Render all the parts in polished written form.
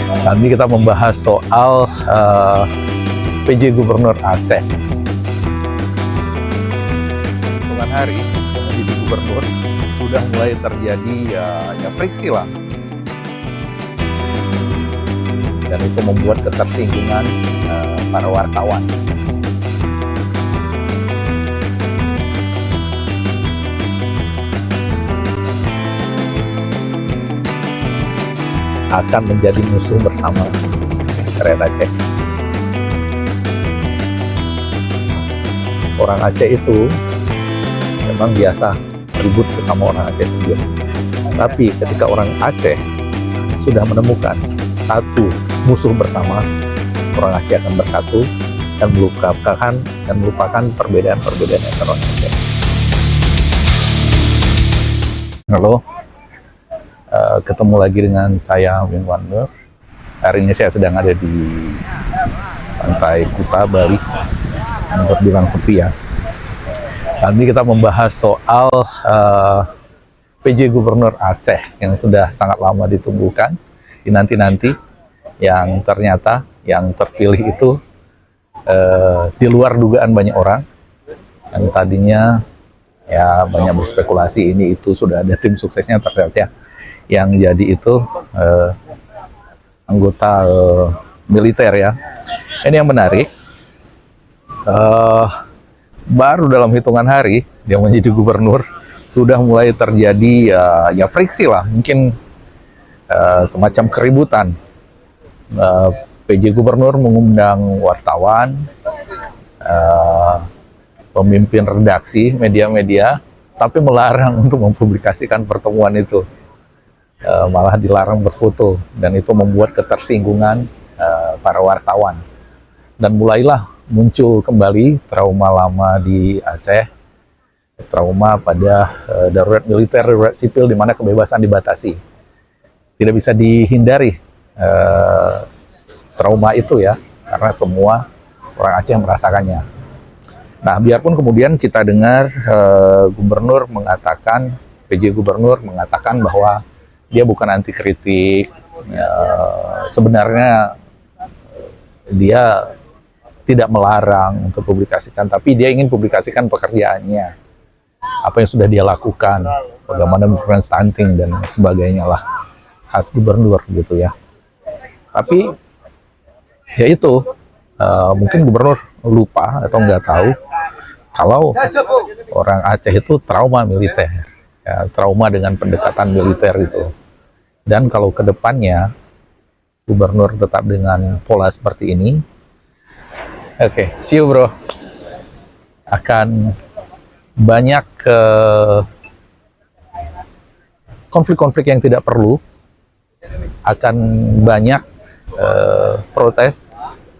Nanti kita membahas soal PJ Gubernur Aceh. Hitungan hari menjadi gubernur sudah mulai terjadi ya friksi lah, dan itu membuat ketersinggungan para wartawan. Akan menjadi musuh bersama rakyat Aceh. Orang Aceh itu memang biasa ribut sesama orang Aceh sendiri. Tapi ketika orang Aceh sudah menemukan satu musuh bersama, orang Aceh akan bersatu dan melupakan perbedaan-perbedaan antara orang Aceh. Halo. Ketemu lagi dengan saya, Win Wonder. Hari ini saya sedang ada di pantai Kuta, Bali, yang terbilang sepi ya. Nanti kita membahas soal PJ Gubernur Aceh yang sudah sangat lama ditunggukan, dinanti-nanti, yang ternyata yang terpilih itu di luar dugaan banyak orang. Yang tadinya ya banyak berspekulasi ini itu sudah ada tim suksesnya, ternyata yang jadi itu anggota militer ya. Ini yang menarik, baru dalam hitungan hari dia menjadi gubernur sudah mulai terjadi ya friksi lah, mungkin semacam keributan. PJ Gubernur mengundang wartawan, pemimpin redaksi, media-media, tapi melarang untuk mempublikasikan pertemuan itu. Malah dilarang berfoto, dan itu membuat ketersinggungan para wartawan. Dan mulailah muncul kembali trauma lama di Aceh, trauma pada darurat militer, darurat sipil, di mana kebebasan dibatasi. Tidak bisa dihindari trauma itu ya, karena semua orang Aceh merasakannya. Nah, biarpun kemudian kita dengar gubernur mengatakan, PJ Gubernur mengatakan bahwa dia bukan anti kritik, sebenarnya dia tidak melarang untuk publikasikan, tapi dia ingin publikasikan pekerjaannya, apa yang sudah dia lakukan, bagaimana memberikan stunting dan sebagainya lah, khas gubernur gitu ya. Tapi ya itu, mungkin gubernur lupa atau nggak tahu kalau orang Aceh itu trauma militer. Ya, trauma dengan pendekatan militer itu. Dan kalau ke depannya gubernur tetap dengan pola seperti ini, oke, see you bro, akan banyak konflik-konflik yang tidak perlu, akan banyak protes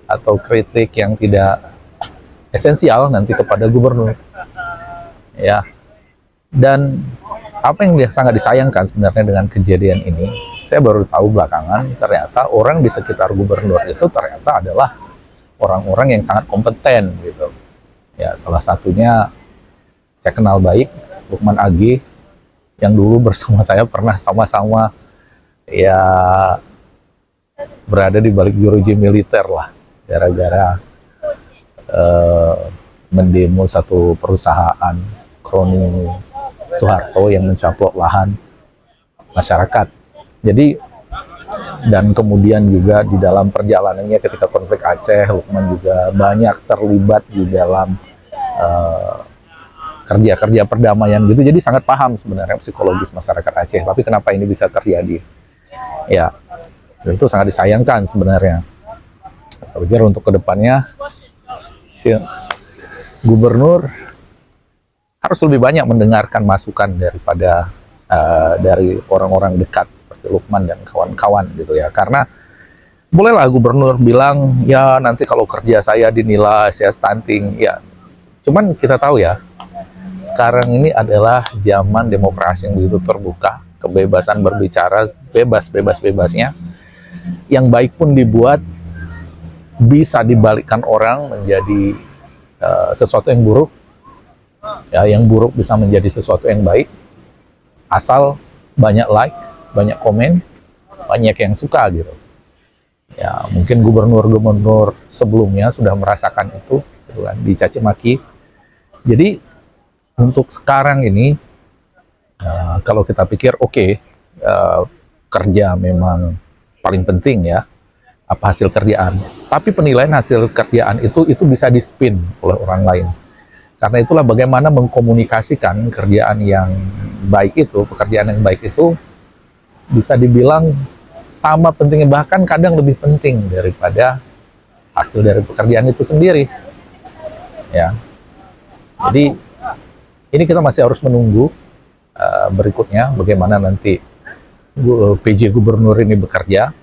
atau kritik yang tidak esensial nanti kepada gubernur ya. Dan apa yang sangat disayangkan sebenarnya dengan kejadian ini, saya baru tahu belakangan, ternyata orang di sekitar gubernur itu ternyata adalah orang-orang yang sangat kompeten gitu. Ya, salah satunya saya kenal baik, Lukman Agi, yang dulu bersama saya pernah sama-sama ya berada di balik jeruji militer lah, gara-gara mendemo satu perusahaan kroni Soeharto yang mencaplok lahan masyarakat. Jadi, dan kemudian juga di dalam perjalanannya ketika konflik Aceh, Lukman juga banyak terlibat di dalam kerja-kerja perdamaian gitu. Jadi sangat paham sebenarnya psikologis masyarakat Aceh. Tapi kenapa ini bisa terjadi? Ya, itu sangat disayangkan sebenarnya. Saya pikir untuk kedepannya si gubernur harus lebih banyak mendengarkan masukan daripada dari orang-orang dekat seperti Lukman dan kawan-kawan gitu ya. Karena bolehlah gubernur bilang ya nanti kalau kerja saya dinilai saya stunting ya. Cuman kita tahu ya, sekarang ini adalah zaman demokrasi yang begitu terbuka, kebebasan berbicara bebas-bebasnya. Yang baik pun dibuat bisa dibalikkan orang menjadi sesuatu yang buruk. Ya, yang buruk bisa menjadi sesuatu yang baik, asal banyak like, banyak komen, banyak yang suka gitu. Ya, mungkin gubernur-gubernur sebelumnya sudah merasakan itu, gitu kan, dicaci maki. Jadi untuk sekarang ini, kalau kita pikir kerja memang paling penting ya, apa hasil kerjaan. Tapi penilaian hasil kerjaan itu bisa dispin oleh orang lain. Karena itulah bagaimana mengkomunikasikan kerjaan yang baik itu, pekerjaan yang baik itu bisa dibilang sama pentingnya, bahkan kadang lebih penting daripada hasil dari pekerjaan itu sendiri. Ya, jadi ini kita masih harus menunggu berikutnya bagaimana nanti PJ Gubernur ini bekerja.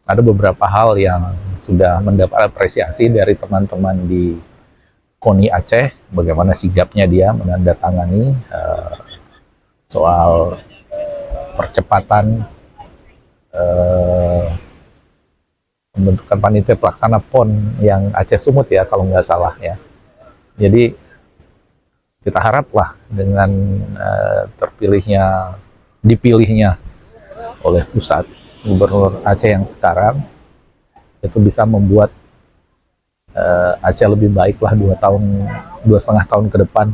Ada beberapa hal yang sudah mendapat apresiasi dari teman-teman di KONI Aceh, bagaimana sigapnya dia menandatangani soal percepatan pembentukan panitia pelaksana PON yang Aceh Sumut ya, kalau nggak salah ya. Jadi kita haraplah dengan dipilihnya oleh pusat Gubernur Aceh yang sekarang itu bisa membuat Aceh lebih baik lah 2,5 tahun ke depan,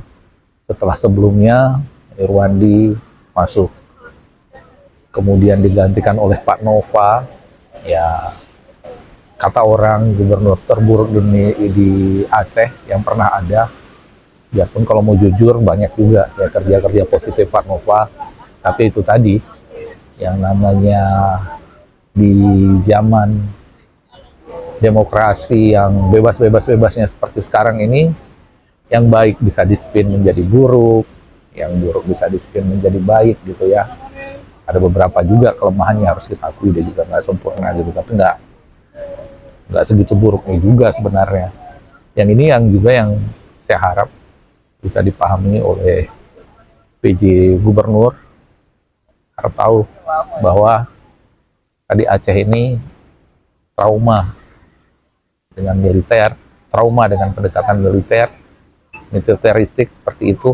setelah sebelumnya Irwandi masuk kemudian digantikan oleh Pak Nova, ya kata orang gubernur terburuk di Aceh yang pernah ada. Biarpun kalau mau jujur banyak juga ya kerja-kerja positif Pak Nova, tapi itu tadi yang namanya di zaman demokrasi yang bebasnya seperti sekarang ini, yang baik bisa dispin menjadi buruk, yang buruk bisa dispin menjadi baik gitu ya. Ada beberapa juga kelemahannya harus kita akui, dia juga nggak sempurna gitu, tapi nggak segitu buruknya juga sebenarnya. Yang ini yang juga yang saya harap bisa dipahami oleh PJ Gubernur, harap tahu bahwa tadi Aceh ini trauma dengan militer, trauma dengan pendekatan militeristik seperti itu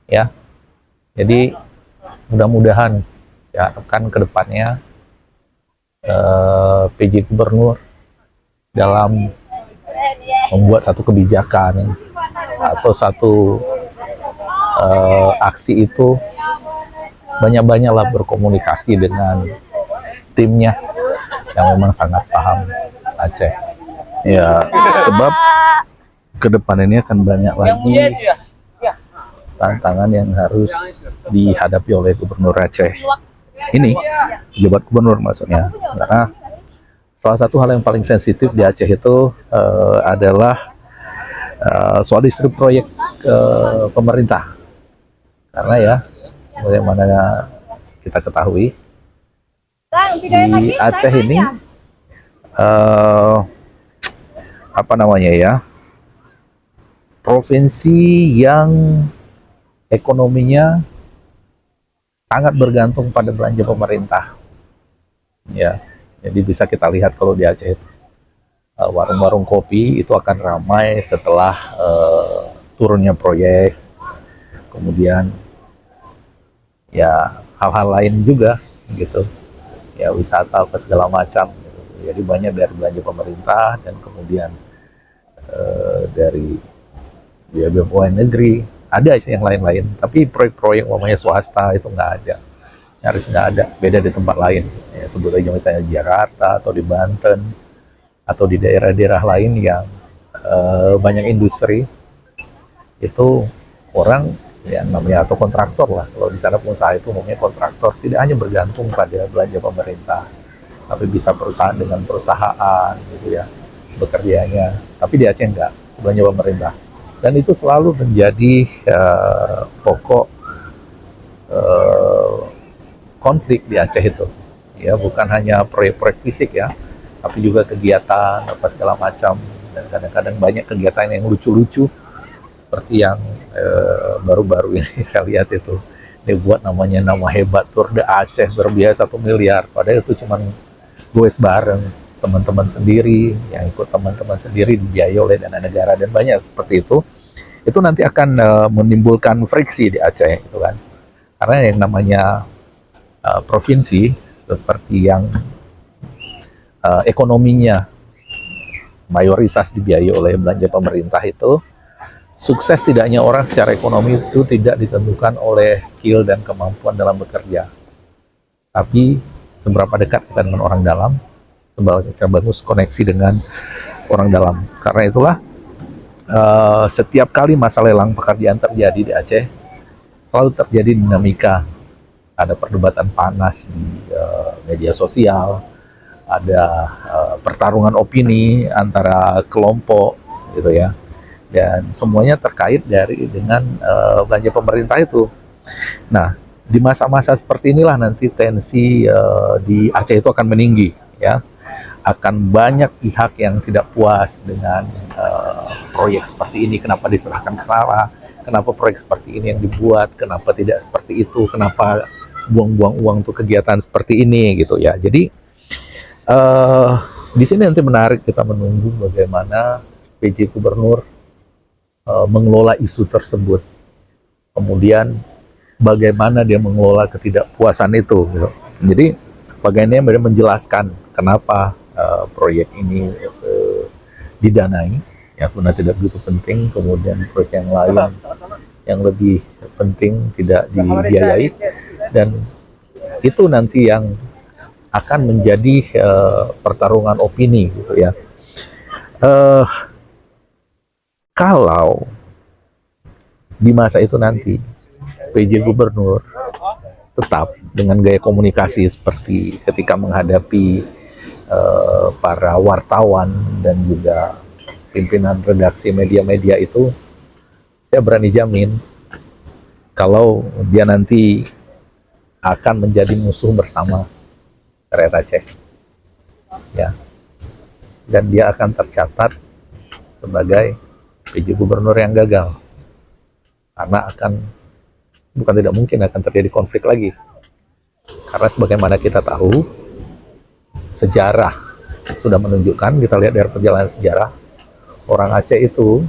ya. Jadi mudah-mudahan ya harapkan ke depannya PJ Gubernur dalam membuat satu kebijakan atau satu aksi itu banyak-banyaklah berkomunikasi dengan timnya yang memang sangat paham Aceh. Ya, sebab ke depan ini akan banyak lagi tantangan yang harus dihadapi oleh Gubernur Aceh ini, jabat gubernur maksudnya. Karena salah satu hal yang paling sensitif di Aceh itu adalah soal istri proyek pemerintah. Karena ya, bagaimana kita ketahui, di Aceh ini provinsi yang ekonominya sangat bergantung pada belanja pemerintah. Ya, jadi bisa kita lihat kalau di Aceh itu warung-warung kopi itu akan ramai setelah turunnya proyek, kemudian ya hal-hal lain juga gitu, ya wisata apa segala macam gitu. Jadi banyak dari belanja pemerintah dan kemudian dari ya BUMN negeri, ada sih yang lain-lain, tapi proyek-proyek namanya swasta itu nggak ada, nyaris nggak ada. Beda di tempat lain ya, sebut aja misalnya Jakarta atau di Banten atau di daerah-daerah lain yang banyak industri, itu orang yang namanya atau kontraktor lah, kalau di sana pengusaha itu umumnya kontraktor, tidak hanya bergantung pada belanja pemerintah, tapi bisa perusahaan dengan perusahaan gitu ya bekerjanya. Tapi di Aceh enggak, belanja pemerintah, dan itu selalu menjadi pokok konflik di Aceh itu ya, bukan hanya proyek-proyek fisik ya, tapi juga kegiatan apa segala macam, dan kadang-kadang banyak kegiatan yang lucu-lucu seperti yang baru-baru ini saya lihat itu dibuat namanya nama hebat Tour de Aceh berbiaya 1 miliar, padahal itu cuma goes bareng teman-teman sendiri, yang ikut teman-teman sendiri, dibiayai oleh dana negara, dan banyak seperti itu. Itu nanti akan menimbulkan friksi di Aceh itu kan, karena yang namanya provinsi seperti yang ekonominya mayoritas dibiayai oleh belanja pemerintah itu, sukses tidaknya orang secara ekonomi itu tidak ditentukan oleh skill dan kemampuan dalam bekerja, tapi seberapa dekat kita dengan orang dalam, seberapa bagus koneksi dengan orang dalam. Karena itulah setiap kali masa lelang pekerjaan terjadi di Aceh, selalu terjadi dinamika, ada perdebatan panas di media sosial, ada pertarungan opini antara kelompok gitu ya, dan semuanya terkait dengan belanja pemerintah itu. Nah, di masa-masa seperti inilah nanti tensi di Aceh itu akan meninggi ya, akan banyak pihak yang tidak puas dengan proyek seperti ini, kenapa diserahkan ke Sarawak, kenapa proyek seperti ini yang dibuat, kenapa tidak seperti itu, kenapa buang-buang uang untuk kegiatan seperti ini gitu ya. Jadi di sini nanti menarik kita menunggu bagaimana PJ Gubernur mengelola isu tersebut, kemudian bagaimana dia mengelola ketidakpuasan itu gitu. Jadi bagaimana dia menjelaskan kenapa proyek ini didanai yang sebenarnya tidak begitu penting, kemudian proyek yang lain yang lebih penting tidak dibiayai, dan itu nanti yang akan menjadi pertarungan opini gitu ya. Kalau di masa itu nanti PJ Gubernur tetap dengan gaya komunikasi seperti ketika menghadapi para wartawan dan juga pimpinan redaksi media-media itu, saya berani jamin kalau dia nanti akan menjadi musuh bersama rakyat Aceh ya, dan dia akan tercatat sebagai PJ Gubernur yang gagal, karena bukan tidak mungkin akan terjadi konflik lagi, karena sebagaimana kita tahu, sejarah sudah menunjukkan, kita lihat dari perjalanan sejarah, orang Aceh itu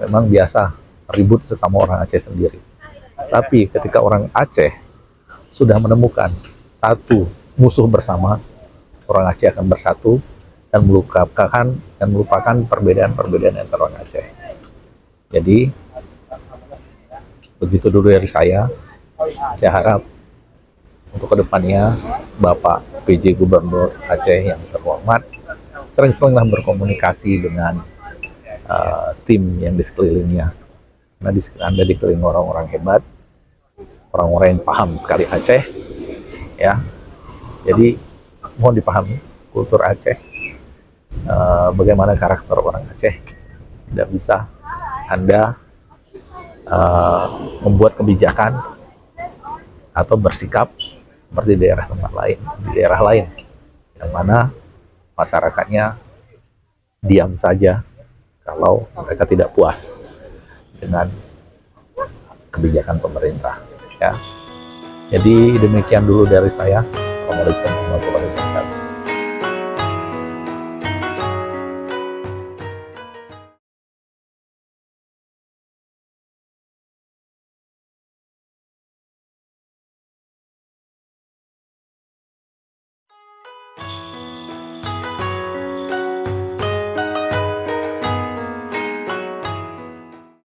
memang biasa ribut sesama orang Aceh sendiri, tapi ketika orang Aceh sudah menemukan satu musuh bersama, orang Aceh akan bersatu dan melupakan perbedaan-perbedaan antara orang Aceh. Jadi begitu dulu dari saya harap untuk kedepannya Bapak PJ Gubernur Aceh yang terhormat sering-seringlah berkomunikasi dengan tim yang di sekelilingnya, karena di sekitar Anda dikelilingi orang-orang hebat, orang-orang yang paham sekali Aceh ya. Jadi mohon dipahami kultur Aceh, bagaimana karakter orang Aceh. Tidak bisa Anda membuat kebijakan atau bersikap seperti di daerah lain yang mana masyarakatnya diam saja kalau mereka tidak puas dengan kebijakan pemerintah ya. Jadi demikian dulu dari saya. Assalamualaikum warahmatullahi wabarakatuh.